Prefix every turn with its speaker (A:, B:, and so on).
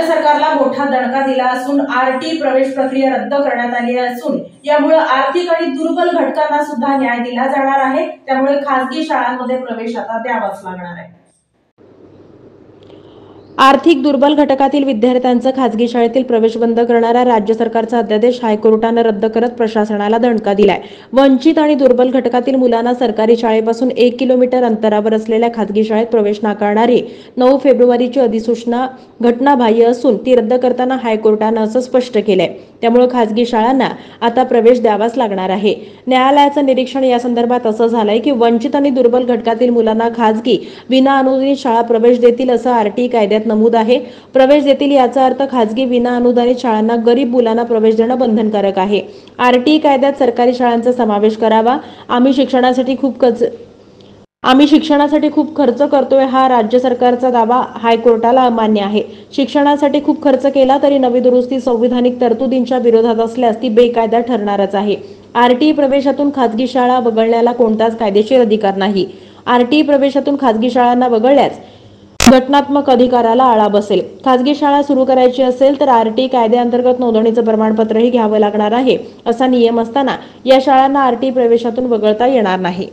A: सरकारला मोठा दणका दिला असून आरटी प्रवेश प्रक्रिया रद्द करण्यात आली असून यामुळे आर्थिक आणि दुर्बल घटकांना सुद्धा न्याय दिला जाणार आहे। त्यामुळे खासगी शाळांमध्ये प्रवेश आता द्यावाच लागणार आहे।
B: आर्थिक दुर्बल घटकातील विद्यार्थ्यांचा खासगी शाळेतील प्रवेश बंद करणारा राज्य सरकारचा अध्यादेश हायकोर्टाने रद्द करत प्रशासनाला दणका दिलाय। वंचित आणि दुर्बल घटकातील मुलांना सरकारी शाळेपासून 1 किलोमीटर अंतरावर असलेल्या खासगी शाळेत प्रवेश नाकारणारी 9 फेब्रुवारीची अधिसूचना घटनाबाह्य असून ती रद्द करताना हायकोर्टाने असं स्पष्ट केलंय। त्यामुळे खासगी शाळांना आता प्रवेश द्यावाच लागणार आहे। न्यायालयाचं निरीक्षण या संदर्भात असं झालंय की वंचित आणि दुर्बल घटकातील मुलांना खासगी विनाअनुदानित शाळा प्रवेश देतील असं आरटी कायद्यात नमूद आहे। प्रवेश देतील याचा अर्थ खासगी विनाअनुदानित शाळांना गरीब मुलांना प्रवेश देणं बंधनकारक आहे। आरटी कायद्यात सरकारी शाळांचा समावेश करावा। आम्ही शिक्षणासाठी खूप खर्च करतोय हा राज्य सरकारचा दावा हायकोर्टाला अमान्य आहे। शिक्षणासाठी खूप खर्च केला तरी नवी दुरुस्ती संविधानिक तरतुदींच्या विरोधात असल्यास ती बेकायदा ठरणारच आहे। आरटी प्रवेशातून खासगी शाळा वगळण्याला कोणताच कायदेशीर अधिकार नाही। आरटी प्रवेशातून खासगी शाळांना वगळल्यास घटनात्मक अधिकाराला आळा बसेल। खासगी शाळा सुरू करायची असेल तर आरटी कायद्याअंतर्गत नोंदणीचं प्रमाणपत्रही घ्यावं लागणार आहे। असा नियम असताना या शाळांना आरटी प्रवेशातून वगळता येणार नाही।